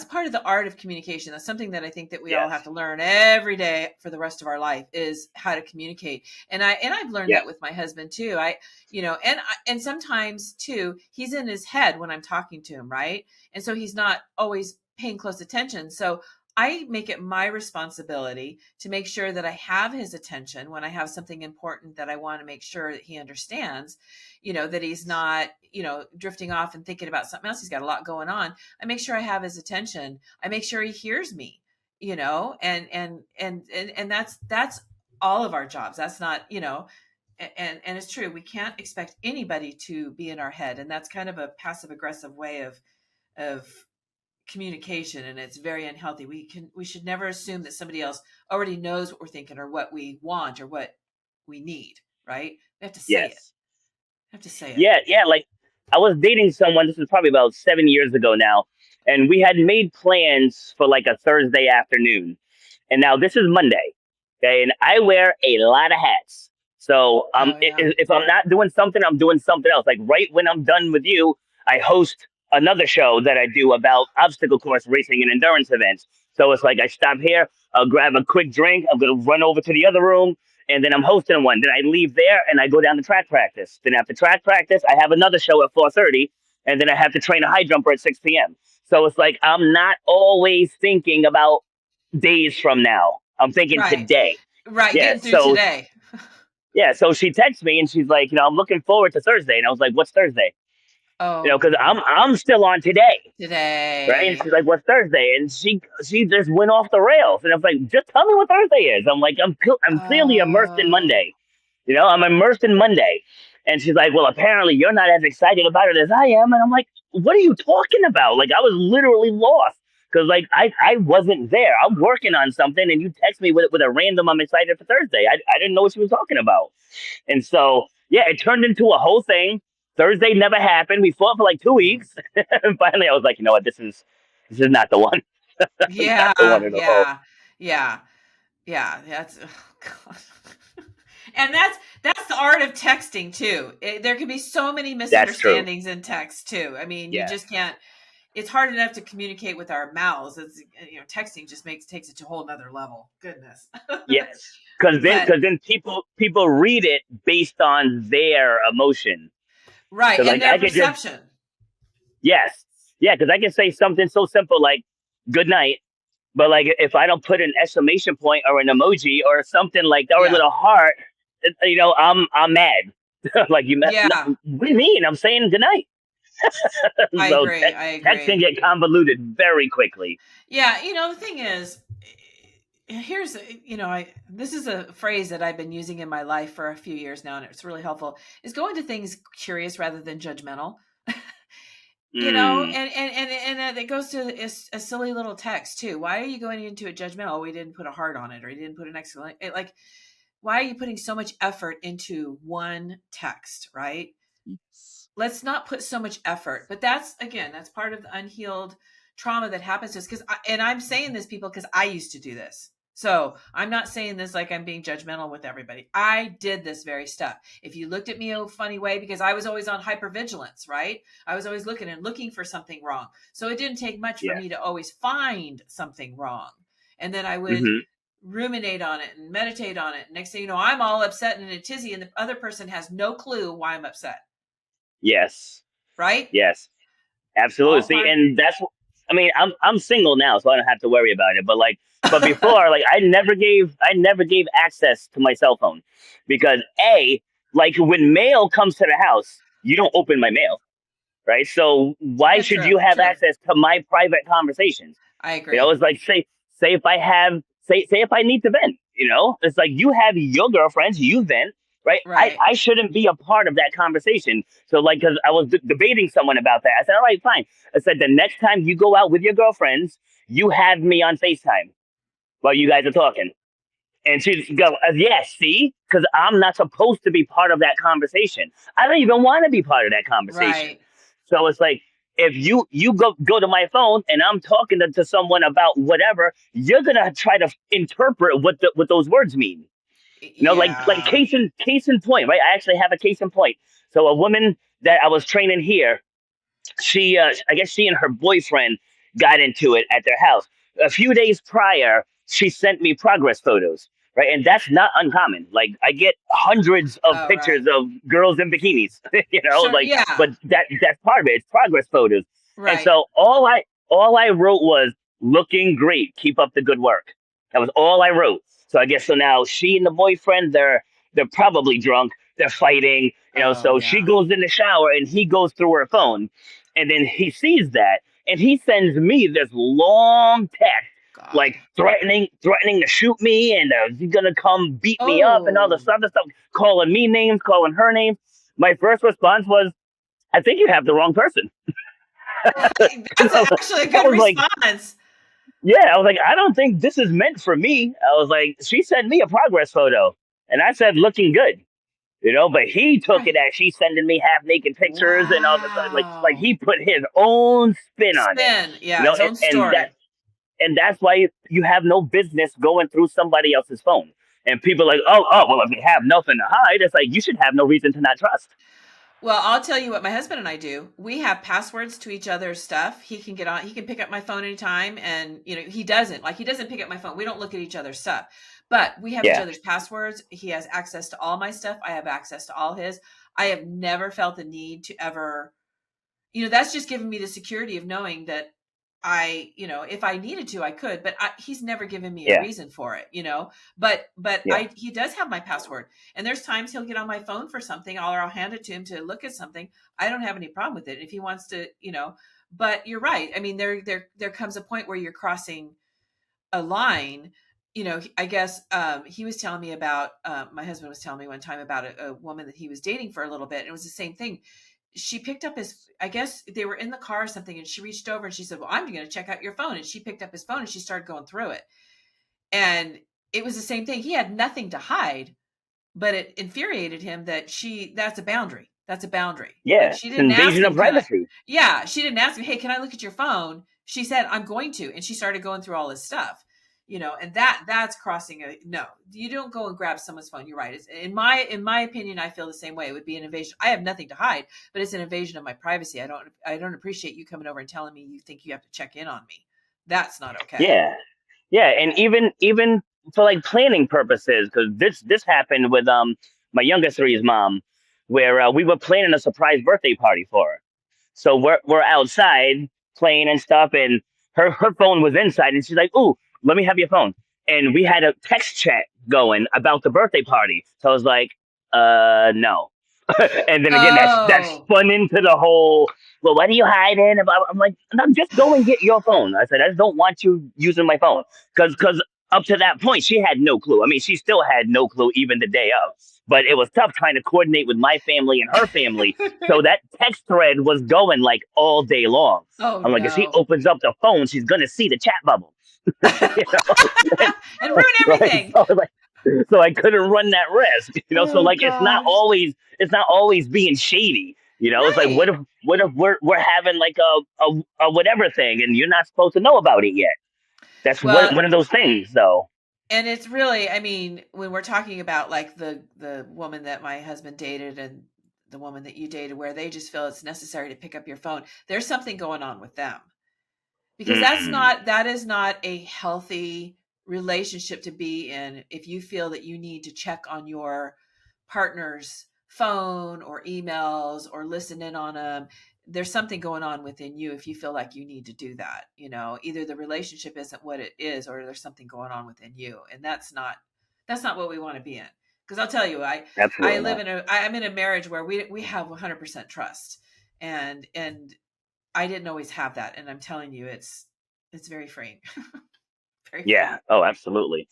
that's part of the art of communication. That's something that I think that we all have to learn every day for the rest of our life, is how to communicate. And I've learned that with my husband too. And sometimes too, he's in his head when I'm talking to him, right? And so he's not always paying close attention. So I make it my responsibility to make sure that I have his attention when I have something important that I want to make sure that he understands, that he's not, drifting off and thinking about something else. He's got a lot going on. I make sure I have his attention. I make sure he hears me, and that's all of our jobs. That's not, and it's true. We can't expect anybody to be in our head. And that's kind of a passive aggressive way of communication, and it's very unhealthy. We should never assume that somebody else already knows what we're thinking or what we want or what we need, right? We have to say it. We have to say it. Yeah. Like, I was dating someone, this was probably about 7 years ago now, and we had made plans for like a Thursday afternoon. And now this is Monday, okay? And I wear a lot of hats. So if I'm not doing something, I'm doing something else. Like right when I'm done with you, I host another show that I do about obstacle course racing and endurance events. So it's like I stop here, I'll grab a quick drink, I'm going to run over to the other room, and then I'm hosting one. Then I leave there and I go down to track practice. Then after track practice, I have another show at 4:30, and then I have to train a high jumper at 6 p.m. So it's like I'm not always thinking about days from now. I'm thinking today. Right, yeah, getting through today. Yeah, so she texts me and she's like, I'm looking forward to Thursday. And I was like, what's Thursday? Oh, because I'm still on today. Today, right? And she's like, "What's Thursday?" And she just went off the rails. And I was like, "Just tell me what Thursday is." I'm like, I'm clearly immersed in Monday. I'm immersed in Monday. And she's like, "Well, apparently you're not as excited about it as I am." And I'm like, "What are you talking about?" Like, I was literally lost because like I wasn't there. I'm working on something, and you text me with a random "I'm excited for Thursday." I didn't know what she was talking about. And so yeah, it turned into a whole thing. Thursday never happened. We fought for like 2 weeks. And finally I was like, you know what, this is not the one. Yeah. That's, oh God. And that's the art of texting too. There can be so many misunderstandings in text too. I mean, you just can't, it's hard enough to communicate with our mouths. It's, texting just takes it to a whole nother level. Goodness. Yes. Cause then people read it based on their emotion. Right, and like, their perception. Yes. Yeah, because I can say something so simple like "good night," but like if I don't put an exclamation point or an emoji or something like that or a little heart, I'm mad. Like, you mad? No, what do you mean? I'm saying good night. I agree. That can get convoluted very quickly. Yeah, the thing is, here's this is a phrase that I've been using in my life for a few years now, and it's really helpful, is go into things curious rather than judgmental. And it goes to a silly little text too. Why are you going into it judgmental? Oh, we didn't put a heart on it, or you didn't put an exclamation. Like, why are you putting so much effort into one text, right? Let's not put so much effort. But that's part of the unhealed trauma that happens to us. And I'm saying this, people, because I used to do this. So I'm not saying this like I'm being judgmental with everybody. I did this very stuff. If you looked at me a funny way, because I was always on hypervigilance, right? I was always looking for something wrong. So it didn't take much for me to always find something wrong. And then I would ruminate on it and meditate on it. Next thing you know, I'm all upset and in a tizzy, and the other person has no clue why I'm upset. Yes. Right? Yes. Absolutely. See, and I'm single now, so I don't have to worry about it. But before, like, I never gave access to my cell phone because like when mail comes to the house, you don't open my mail, right? So why should you have access to my private conversations? I agree. It's like say if I need to vent, it's like you have your girlfriends, you vent. Right. I shouldn't be a part of that conversation. So like, because I was debating someone about that. I said, all right, fine. I said, the next time you go out with your girlfriends, you have me on FaceTime while you guys are talking. And she goes, yes, see, because I'm not supposed to be part of that conversation. I don't even want to be part of that conversation. Right. So it's like, if you go to my phone and I'm talking to someone about whatever, you're going to try to interpret what those words mean. Like case in point, right? I actually have a case in point. So a woman that I was training here, she, I guess she and her boyfriend got into it at their house. A few days prior, she sent me progress photos, right? And that's not uncommon. Like I get hundreds of Oh, right. pictures of girls in bikinis, Sure. like, Yeah. but that's part of it. It's progress photos. And Right. so all I wrote was looking great. Keep up the good work. That was all I wrote. So I guess so now she and the boyfriend, they're probably drunk. They're fighting, Oh, so she yeah. goes in the shower and he goes through her phone, and then he sees that and he sends me this long text God. like threatening to shoot me, and he's gonna come beat me up and all this Oh, other stuff, calling me names, calling her names. My first response was, I think you have the wrong person. that's actually a I good was like, response. yeah, I was like, I don't think this is meant for me. I was like, she sent me a progress photo, and I said looking good. But he took it Right. as she's sending me half naked pictures and all this, like Wow. he put his own spin on it, Spin. Yeah, his and, own and that story. and that's why you have no business going through somebody else's phone. And people are like, oh, well, if they have nothing to hide, it's like you should have no reason to not trust. Well, I'll tell you what my husband and I do. We have passwords to each other's stuff. He can get on, he can pick up my phone anytime. And, he doesn't pick up my phone. We don't look at each other's stuff, but we have each Yeah, other's passwords. He has access to all my stuff. I have access to all his. I have never felt the need to ever, that's just given me the security of knowing that if I needed to, I could, but he's never given me a yeah, reason for it, but yeah, he does have my password. And there's times he'll get on my phone for something, or I'll hand it to him to look at something. I don't have any problem with it. If he wants to, but you're right. I mean, there comes a point where you're crossing a line. I guess he was telling me about, my husband was telling me one time about a woman that he was dating for a little bit. And it was the same thing. She picked up his, I guess they were in the car or something, and she reached over and she said, well, I'm going to check out your phone. And she picked up his phone and she started going through it. And it was the same thing. He had nothing to hide, but it infuriated him that that's a boundary. That's a boundary. Like, yeah. she It's didn't ask invasion of him, can I? privacy. Yeah, she didn't ask him, hey, can I look at your phone? She said, I'm going to. And she started going through all his stuff. And that's crossing a no. You don't go and grab someone's phone. You're right. It's, in my opinion, I feel the same way. It would be an invasion. I have nothing to hide, but it's an invasion of my privacy. I don't appreciate you coming over and telling me you think you have to check in on me. That's not okay. Yeah, yeah, and even for like planning purposes, because this happened with my youngest three's mom, where we were planning a surprise birthday party for her. So we're outside playing and stuff, and her phone was inside, and she's like, "Ooh, let me have your phone." And we had a text chat going about the birthday party. So I was like, no." And then again, that Oh, spun into the whole. Well, what are you hiding? I'm like, no, just go and get your phone. I said, I just don't want you using my phone, because up to that point, she had no clue. I mean, she still had no clue even the day of. But it was tough trying to coordinate with my family and her family, so that text thread was going like all day long. oh I'm like, if she no. opens up the phone, she's gonna see the chat bubble. you know, And ruin like, everything. so I couldn't run that risk. So Oh like gosh. it's not always being shady. It's like, Right. what if we're having like a whatever thing, and you're not supposed to know about it yet. That's Well, one of those things, though. and it's really, I mean, when we're talking about like the woman that my husband dated and the woman that you dated, where they just feel it's necessary to pick up your phone, there's something going on with them, because Mm, that is not a healthy relationship to be in. If you feel that you need to check on your partner's phone or emails or listen in on them, there's something going on within you if you feel like you need to do that. Either the relationship isn't what it is, or there's something going on within you, and that's not what we want to be in. Because I'll tell you, I absolutely live not. in I'm in a marriage where we have 100% trust, and I didn't always have that, and I'm telling you, it's very freeing. Very Yeah. freeing. Oh, absolutely.